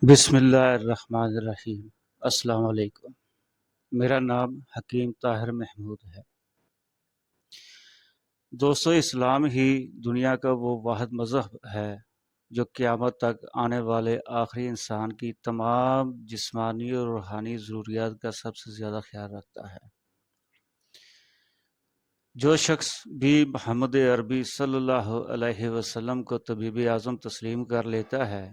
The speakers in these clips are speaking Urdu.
بسم اللہ الرحمن الرحیم۔ السلام علیکم۔ میرا نام حکیم طاہر محمود ہے۔ دوستو، اسلام ہی دنیا کا وہ واحد مذہب ہے جو قیامت تک آنے والے آخری انسان کی تمام جسمانی اور روحانی ضروریات کا سب سے زیادہ خیال رکھتا ہے۔ جو شخص بھی محمد عربی صلی اللہ علیہ وسلم کو طبیب اعظم تسلیم کر لیتا ہے،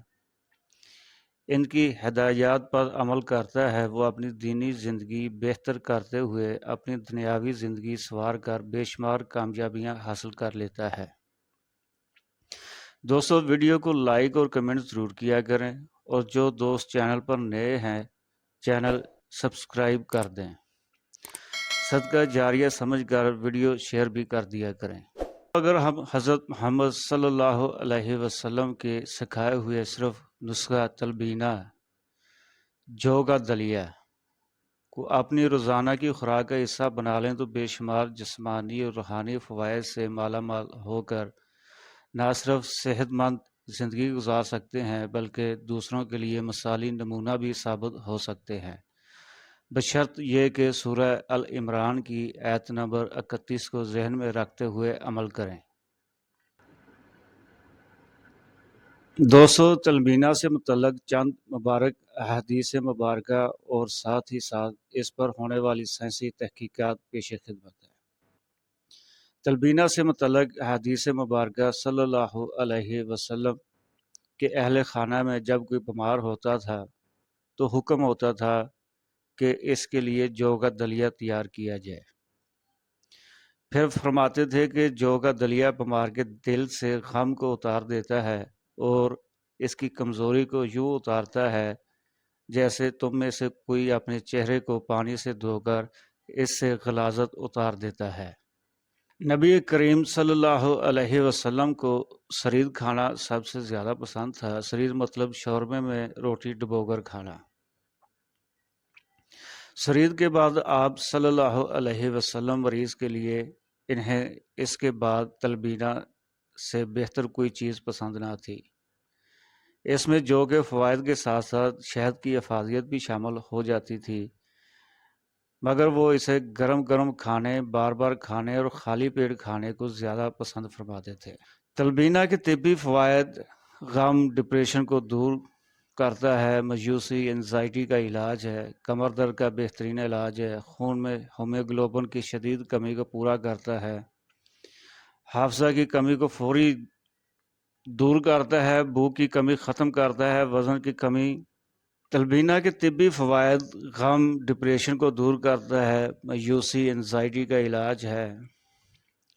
ان کی ہدایات پر عمل کرتا ہے، وہ اپنی دینی زندگی بہتر کرتے ہوئے اپنی دنیاوی زندگی سنوار کر بے شمار کامیابیاں حاصل کر لیتا ہے۔ دوستو، ویڈیو کو لائک اور کمنٹ ضرور کیا کریں، اور جو دوست چینل پر نئے ہیں چینل سبسکرائب کر دیں۔ صدقہ جاریہ سمجھ کر ویڈیو شیئر بھی کر دیا کریں۔ اگر ہم حضرت محمد صلی اللہ علیہ وسلم کے سکھائے ہوئے صرف نسخہ تلبینہ جو کا دلیہ کو اپنی روزانہ کی خوراک کا حصہ بنا لیں تو بے شمار جسمانی اور روحانی فوائد سے مالا مال ہو کر نہ صرف صحت مند زندگی گزار سکتے ہیں بلکہ دوسروں کے لیے مثالی نمونہ بھی ثابت ہو سکتے ہیں، بشرط یہ کہ سورہ العمران کی آیت نمبر 31 کو ذہن میں رکھتے ہوئے عمل کریں۔ دوستو، تلبینہ سے متعلق چند مبارک احادیث مبارکہ اور ساتھ ہی ساتھ اس پر ہونے والی سائنسی تحقیقات پیش خدمت ہے۔ تلبینہ سے متعلق احادیث مبارکہ صلی اللہ علیہ وسلم کے اہل خانہ میں جب کوئی بیمار ہوتا تھا تو حکم ہوتا تھا کہ اس کے لیے جو کا دلیہ تیار کیا جائے۔ پھر فرماتے تھے کہ جو کا دلیہ بیمار کے دل سے غم کو اتار دیتا ہے اور اس کی کمزوری کو یوں اتارتا ہے جیسے تم میں سے کوئی اپنے چہرے کو پانی سے دھو کر اس سے غلاظت اتار دیتا ہے۔ نبی کریم صلی اللہ علیہ وسلم کو سرید کھانا سب سے زیادہ پسند تھا۔ سرید مطلب شوربے میں روٹی ڈبو کر کھانا۔ سرید کے بعد آپ صلی اللہ علیہ وسلم مریض کے لیے انہیں اس کے بعد تلبینہ سے بہتر کوئی چیز پسند نہ تھی۔ اس میں جو کے فوائد کے ساتھ ساتھ شہد کی افادیت بھی شامل ہو جاتی تھی، مگر وہ اسے گرم گرم کھانے، بار بار کھانے اور خالی پیٹ کھانے کو زیادہ پسند فرماتے تھے۔ تلبینہ کے طبی فوائد: غم، ڈپریشن کو دور کرتا ہے، مایوسی، انزائٹی کا علاج ہے، کمر درد کا بہترین علاج ہے، خون میں ہیموگلوبن کی شدید کمی کو پورا کرتا ہے، حافظہ کی کمی کو فوری دور کرتا ہے، بھوک کی کمی ختم کرتا ہے، وزن کی کمی۔ تلبینہ کے طبی فوائد: غم، ڈپریشن کو دور کرتا ہے، مایوسی، انزائٹی کا علاج ہے،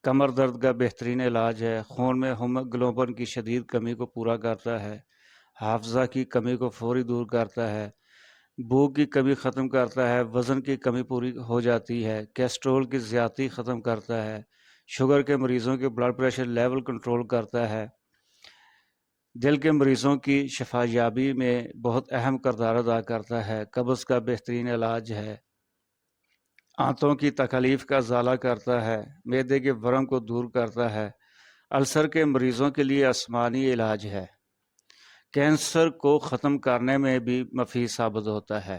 کمر درد کا بہترین علاج ہے، خون میں ہیموگلوبن کی شدید کمی کو پورا کرتا ہے، حافظہ کی کمی کو فوری دور کرتا ہے، بھوک کی کمی ختم کرتا ہے، وزن کی کمی پوری ہو جاتی ہے، کیسٹرول کی زیادتی ختم کرتا ہے، شوگر کے مریضوں کے بلڈ پریشر لیول کنٹرول کرتا ہے، دل کے مریضوں کی شفا یابی میں بہت اہم کردار ادا کرتا ہے، قبض کا بہترین علاج ہے، آنتوں کی تکالیف کا ازالہ کرتا ہے، معدے کے ورم کو دور کرتا ہے، السر کے مریضوں کے لیے آسمانی علاج ہے، کینسر کو ختم کرنے میں بھی مفید ثابت ہوتا ہے،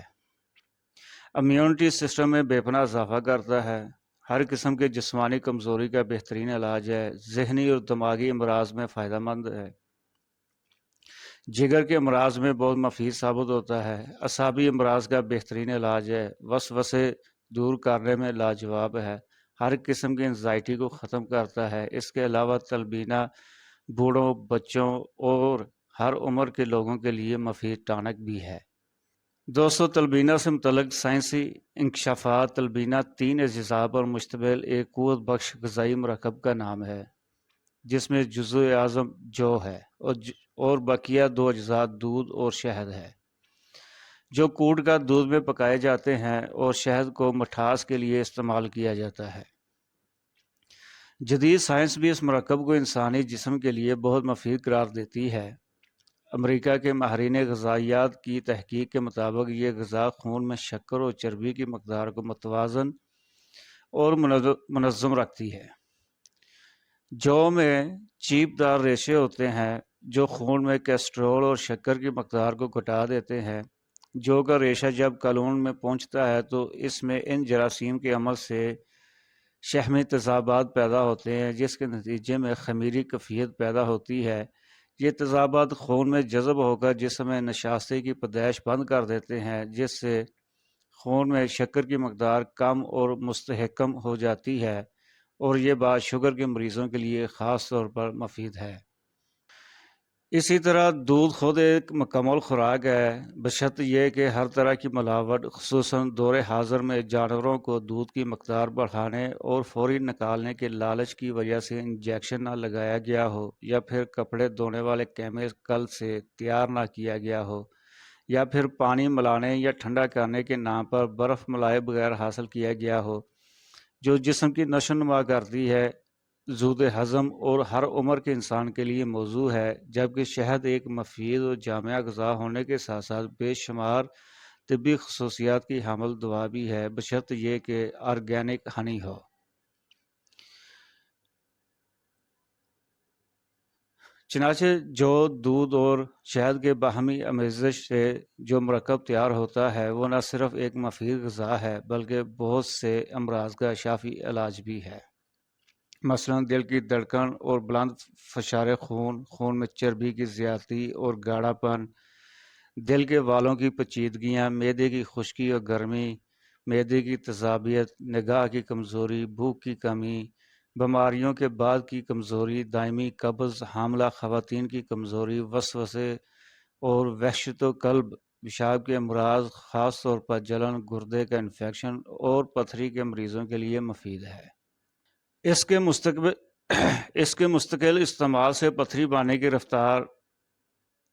امیونٹی سسٹم میں بے پناہ اضافہ کرتا ہے، ہر قسم کے جسمانی کمزوری کا بہترین علاج ہے، ذہنی اور دماغی امراض میں فائدہ مند ہے، جگر کے امراض میں بہت مفید ثابت ہوتا ہے، اعصابی امراض کا بہترین علاج ہے، وسوسے دور کرنے میں لاجواب ہے، ہر قسم کی انزائٹی کو ختم کرتا ہے۔ اس کے علاوہ تلبینہ بوڑھوں، بچوں اور ہر عمر کے لوگوں کے لیے مفید ٹانک بھی ہے۔ دوستو، تلبینہ سے متعلق سائنسی انکشافات: تلبینہ 3 اجزاء پر مشتمل ایک قوت بخش غذائی مرکب کا نام ہے جس میں جزو اعظم جو ہے اور بقیہ 2 اجزاء دودھ اور شہد ہے، جو کوٹ کا دودھ میں پکائے جاتے ہیں اور شہد کو مٹھاس کے لیے استعمال کیا جاتا ہے۔ جدید سائنس بھی اس مرکب کو انسانی جسم کے لیے بہت مفید قرار دیتی ہے۔ امریکہ کے ماہرین غذائیات کی تحقیق کے مطابق یہ غذا خون میں شکر اور چربی کی مقدار کو متوازن اور منظم رکھتی ہے۔ جو میں چیپ دار ریشے ہوتے ہیں جو خون میں کیسٹرول اور شکر کی مقدار کو گھٹا دیتے ہیں۔ جو کا ریشہ جب کلون میں پہنچتا ہے تو اس میں ان جراثیم کے عمل سے شحمی تذابات پیدا ہوتے ہیں، جس کے نتیجے میں خمیری کیفیت پیدا ہوتی ہے۔ یہ تذابات خون میں جذب ہو کر جسم میں نشاستی کی پیدائش بند کر دیتے ہیں، جس سے خون میں شکر کی مقدار کم اور مستحکم ہو جاتی ہے، اور یہ بات شوگر کے مریضوں کے لیے خاص طور پر مفید ہے۔ اسی طرح دودھ خود ایک مکمل خوراک ہے، بشرط یہ کہ ہر طرح کی ملاوٹ، خصوصاً دور حاضر میں جانوروں کو دودھ کی مقدار بڑھانے اور فوری نکالنے کے لالچ کی وجہ سے انجیکشن نہ لگایا گیا ہو، یا پھر کپڑے دھونے والے کیمیکل سے تیار نہ کیا گیا ہو، یا پھر پانی ملانے یا ٹھنڈا کرنے کے نام پر برف ملائے بغیر حاصل کیا گیا ہو، جو جسم کی نشو و نما کرتی ہے، زود ہضم اور ہر عمر کے انسان کے لیے موضوع ہے، جبکہ شہد ایک مفید اور جامع غذا ہونے کے ساتھ ساتھ بے شمار طبی خصوصیات کی حامل دوا بھی ہے، بشرط یہ کہ آرگینک ہنی ہو۔ چنانچہ جو دودھ اور شہد کے باہمی آمیزش سے جو مرکب تیار ہوتا ہے وہ نہ صرف ایک مفید غذا ہے بلکہ بہت سے امراض کا شافی علاج بھی ہے۔ مثلاً دل کی دھڑکن اور بلند فشار خون، خون میں چربی کی زیادتی اور گاڑھا پن، دل کے والوں کی پیچیدگیاں، معدے کی خشکی اور گرمی، معدے کی تیزابیت، نگاہ کی کمزوری، بھوک کی کمی، بیماریوں کے بعد کی کمزوری، دائمی قبض، حاملہ خواتین کی کمزوری، وسوسے اور وحشت و قلب، پیشاب کے امراض، خاص طور پر جلن، گردے کا انفیکشن اور پتھری کے مریضوں کے لیے مفید ہے۔ اس کے مستقل استعمال سے پتھری بنانے کی رفتار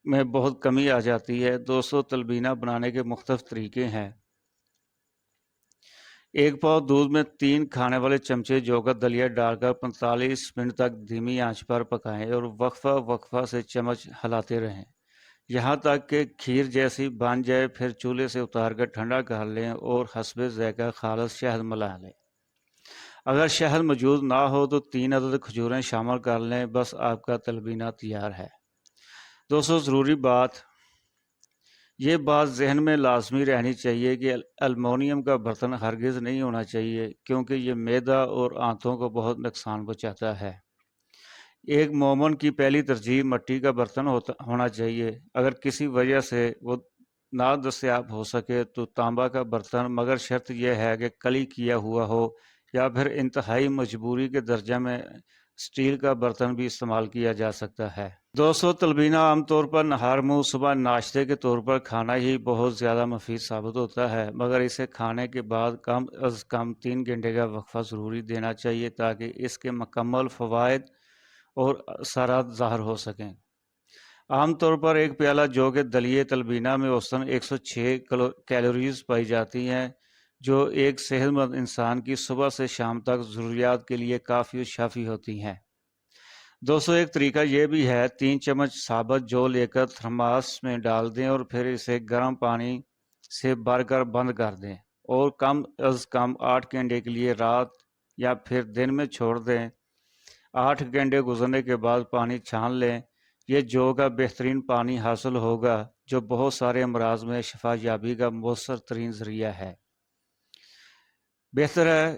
میں بہت کمی آ جاتی ہے۔ دوستو، تلبینہ بنانے کے مختلف طریقے ہیں۔ ایک پاؤ دودھ میں 3 کھانے والے چمچے جو کا دلیا ڈال کر 45 منٹ تک دھیمی آنچ پر پکائیں اور وقفہ سے چمچ ہلاتے رہیں یہاں تک کہ کھیر جیسی بن جائے، پھر چولہے سے اتار کر ٹھنڈا کر لیں اور حسب ذائقہ خالص شہد ملا لیں۔ اگر شہد موجود نہ ہو تو 3 عدد کھجوریں شامل کر لیں، بس آپ کا تلبینہ تیار ہے۔ دوستو، ضروری یہ بات ذہن میں لازمی رہنی چاہیے کہ المونیم کا برتن ہرگز نہیں ہونا چاہیے، کیونکہ یہ معدہ اور آنتوں کو بہت نقصان پہنچاتا ہے۔ ایک مومن کی پہلی ترجیح مٹی کا برتن ہونا چاہیے۔ اگر کسی وجہ سے وہ نہ دستیاب ہو سکے تو تانبا کا برتن، مگر شرط یہ ہے کہ کلی کیا ہوا ہو، یا پھر انتہائی مجبوری کے درجہ میں اسٹیل کا برتن بھی استعمال کیا جا سکتا ہے۔ دوستو، تلبینہ عام طور پر نہار منہ صبح ناشتے کے طور پر کھانا ہی بہت زیادہ مفید ثابت ہوتا ہے، مگر اسے کھانے کے بعد کم از کم 3 گھنٹے کا وقفہ ضروری دینا چاہیے تاکہ اس کے مکمل فوائد اور اثرات ظاہر ہو سکیں۔ عام طور پر ایک پیالہ جو کہ دلیے تلبینہ میں اوسطاً 106 کیلوریز پائی جاتی ہیں، جو ایک صحت مند انسان کی صبح سے شام تک ضروریات کے لیے کافی و شافی ہوتی ہیں۔ دوستو، ایک طریقہ یہ بھی ہے، 3 چمچ ثابت جو لے کر تھرماس میں ڈال دیں اور پھر اسے گرم پانی سے بھر کر بند کر دیں اور کم از کم 8 گھنٹے کے لیے رات یا پھر دن میں چھوڑ دیں۔ 8 گھنٹے گزرنے کے بعد پانی چھان لیں۔ یہ جو کا بہترین پانی حاصل ہوگا جو بہت سارے امراض میں شفا یابی کا مؤثر ترین ذریعہ ہے۔ بہتر ہے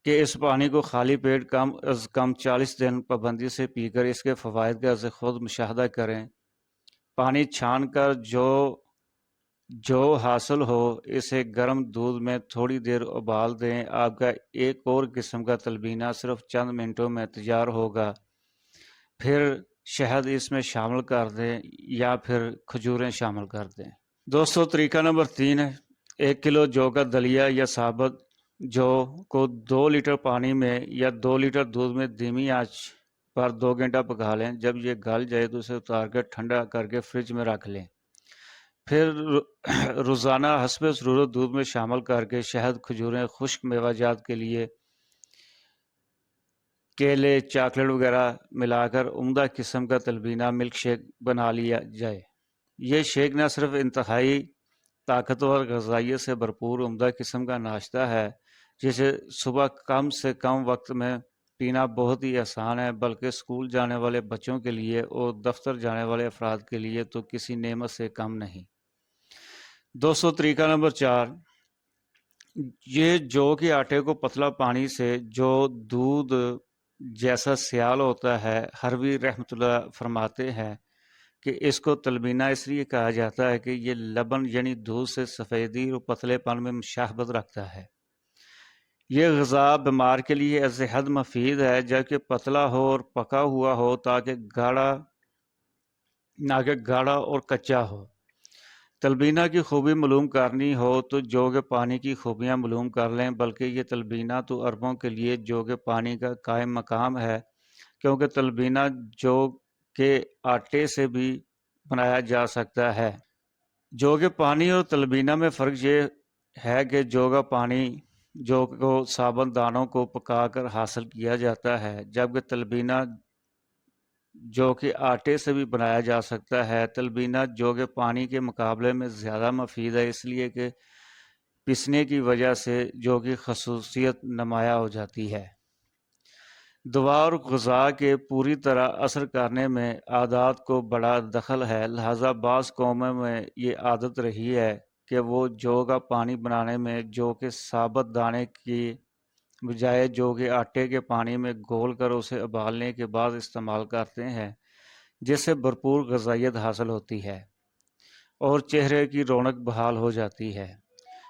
کہ اس پانی کو خالی پیٹ کم از کم 40 دن پابندی سے پی کر اس کے فوائد کا خود مشاہدہ کریں۔ پانی چھان کر جو حاصل ہو اسے گرم دودھ میں تھوڑی دیر ابال دیں۔ آپ کا ایک اور قسم کا تلبینہ صرف چند منٹوں میں تیار ہوگا۔ پھر شہد اس میں شامل کر دیں یا پھر کھجوریں شامل کر دیں۔ دوستو، طریقہ نمبر 3 ہے، 1 کلو جو کا دلیا یا ثابت جو کو 2 لیٹر پانی میں یا 2 لیٹر دودھ میں دھیمی آنچ پر 2 گھنٹہ پکا لیں۔ جب یہ گل جائے تو اسے اتار کر ٹھنڈا کر کے فریج میں رکھ لیں۔ پھر روزانہ حسب ضرورت دودھ میں شامل کر کے شہد، کھجوریں، خشک میوہ جات کے لیے کیلے، چاکلیٹ وغیرہ ملا کر عمدہ قسم کا تلبینہ ملک شیک بنا لیا جائے۔ یہ شیک نہ صرف انتہائی طاقتور غذائیت سے بھرپور عمدہ قسم کا ناشتہ ہے جسے صبح کم سے کم وقت میں پینا بہت ہی آسان ہے، بلکہ اسکول جانے والے بچوں کے لیے اور دفتر جانے والے افراد کے لیے تو کسی نعمت سے کم نہیں۔ دوستو، طریقہ نمبر 4، یہ جو کے آٹے کو پتلا پانی سے جو دودھ جیسا سیال ہوتا ہے، حروی رحمۃ اللہ فرماتے ہیں کہ اس کو تلبینہ اس لیے کہا جاتا ہے کہ یہ لبن یعنی دودھ سے سفیدی اور پتلے پن میں مشابہت رکھتا ہے۔ یہ غذا بیمار کے لیے از حد مفید ہے، جبکہ پتلا ہو اور پکا ہوا ہو تاکہ نہ کہ گاڑھا اور کچا ہو۔ تلبینہ کی خوبی معلوم کرنی ہو تو جوگ پانی کی خوبیاں معلوم کر لیں، بلکہ یہ تلبینہ تو عربوں کے لیے جوگ پانی کا قائم مقام ہے، کیونکہ تلبینہ جوگ کے آٹے سے بھی بنایا جا سکتا ہے۔ جوگ پانی اور تلبینہ میں فرق یہ ہے کہ جوگا پانی جو کو ثابت دانوں کو پکا کر حاصل کیا جاتا ہے، جبکہ تلبینہ جو کہ آٹے سے بھی بنایا جا سکتا ہے۔ تلبینہ جو کہ پانی کے مقابلے میں زیادہ مفید ہے، اس لیے کہ پیسنے کی وجہ سے جو کی خصوصیت نمایاں ہو جاتی ہے۔ دوا اور غذا کے پوری طرح اثر کرنے میں عادات کو بڑا دخل ہے، لہذا بعض قوموں میں یہ عادت رہی ہے کہ وہ جو کا پانی بنانے میں جو کہ ثابت دانے کی بجائے جو کہ آٹے کے پانی میں گھول کر اسے ابالنے کے بعد استعمال کرتے ہیں، جس سے بھرپور غذائیت حاصل ہوتی ہے اور چہرے کی رونق بحال ہو جاتی ہے۔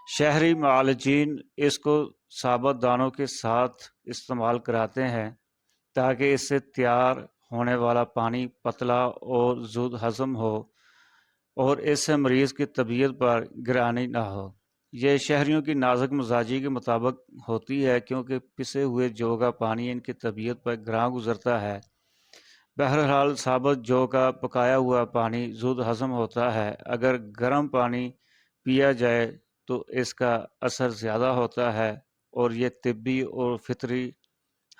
شہری معالجین اس کو ثابت دانوں کے ساتھ استعمال کراتے ہیں تاکہ اس سے تیار ہونے والا پانی پتلا اور زود ہضم ہو اور اس سے مریض کی طبیعت پر گرانی نہ ہو۔ یہ شہریوں کی نازک مزاجی کے مطابق ہوتی ہے، کیونکہ پسے ہوئے جو کا پانی ان کی طبیعت پر گراں گزرتا ہے۔ بہرحال ثابت جو کا پکایا ہوا پانی زود ہضم ہوتا ہے۔ اگر گرم پانی پیا جائے تو اس کا اثر زیادہ ہوتا ہے اور یہ طبی اور فطری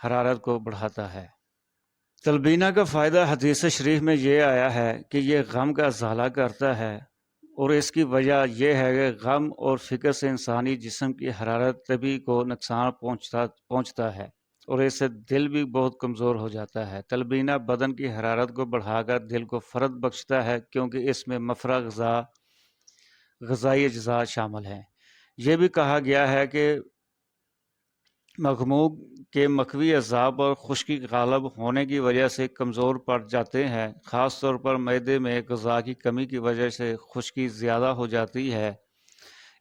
حرارت کو بڑھاتا ہے۔ تلبینہ کا فائدہ حدیث شریف میں یہ آیا ہے کہ یہ غم کا ازالہ کرتا ہے، اور اس کی وجہ یہ ہے کہ غم اور فکر سے انسانی جسم کی حرارت طبی کو نقصان پہنچتا ہے اور اس سے دل بھی بہت کمزور ہو جاتا ہے۔ تلبینہ بدن کی حرارت کو بڑھا کر دل کو فرد بخشتا ہے، کیونکہ اس میں مفرع غذائی اجزاء شامل ہیں۔ یہ بھی کہا گیا ہے کہ مغموم کے مکوی عذاب اور خشکی غالب ہونے کی وجہ سے کمزور پڑ جاتے ہیں، خاص طور پر معدے میں غذا کی کمی کی وجہ سے خشکی زیادہ ہو جاتی ہے۔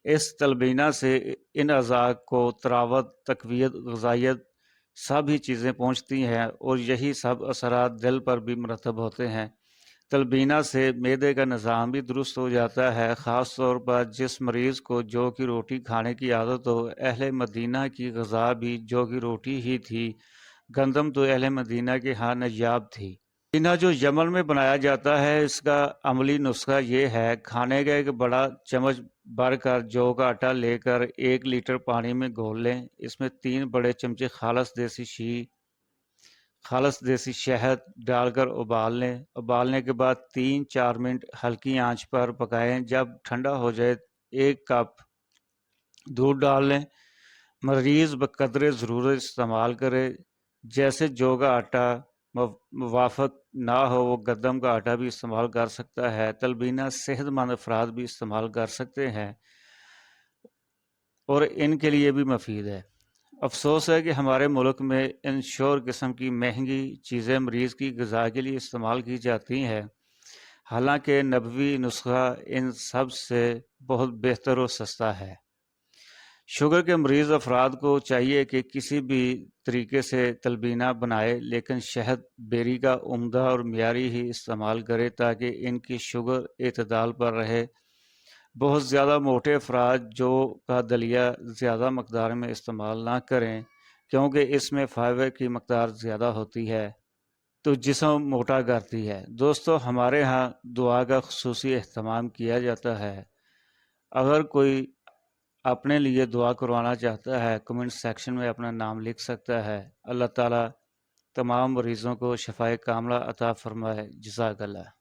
اس تلبینہ سے ان اعضاء کو تراوت، تقویت، غذائیت سب ہی چیزیں پہنچتی ہیں اور یہی سب اثرات دل پر بھی مرتب ہوتے ہیں۔ تلبینہ سے معدے کا نظام بھی درست ہو جاتا ہے، خاص طور پر جس مریض کو جو کی روٹی کھانے کی عادت ہو۔ اہل مدینہ کی غذا بھی جو کی روٹی ہی تھی، گندم تو اہل مدینہ کے ہاں نایاب تھی۔ تلبینہ جو یمن میں بنایا جاتا ہے، اس کا عملی نسخہ یہ ہے: کھانے کا ایک بڑا چمچ بھر کر جو کا آٹا لے کر 1 لیٹر پانی میں گھول لیں، اس میں 3 بڑے چمچے خالص دیسی شہد ڈال کر ابال لیں۔ ابالنے کے بعد 3-4 منٹ ہلکی آنچ پر پکائیں۔ جب ٹھنڈا ہو جائے 1 کپ دودھ ڈال لیں۔ مریض بقدر ضرورت استعمال کرے، جیسے جو کا آٹا موافق نہ ہو وہ گندم کا آٹا بھی استعمال کر سکتا ہے۔ تلبینہ صحت مند افراد بھی استعمال کر سکتے ہیں اور ان کے لیے بھی مفید ہے۔ افسوس ہے کہ ہمارے ملک میں ان شور قسم کی مہنگی چیزیں مریض کی غذا کے لیے استعمال کی جاتی ہیں، حالانکہ نبوی نسخہ ان سب سے بہت بہتر اور سستا ہے۔ شوگر کے مریض افراد کو چاہیے کہ کسی بھی طریقے سے تلبینہ بنائے، لیکن شہد بیری کا عمدہ اور معیاری ہی استعمال کرے تاکہ ان کی شوگر اعتدال پر رہے۔ بہت زیادہ موٹے افراد جو کا دلیہ زیادہ مقدار میں استعمال نہ کریں، کیونکہ اس میں فائبر کی مقدار زیادہ ہوتی ہے تو جسم موٹا کرتی ہے۔ دوستو، ہمارے ہاں دعا کا خصوصی اہتمام کیا جاتا ہے۔ اگر کوئی اپنے لیے دعا کروانا چاہتا ہے، کمنٹ سیکشن میں اپنا نام لکھ سکتا ہے۔ اللہ تعالیٰ تمام مریضوں کو شفائے کاملہ عطا فرمائے۔ جزاک اللہ۔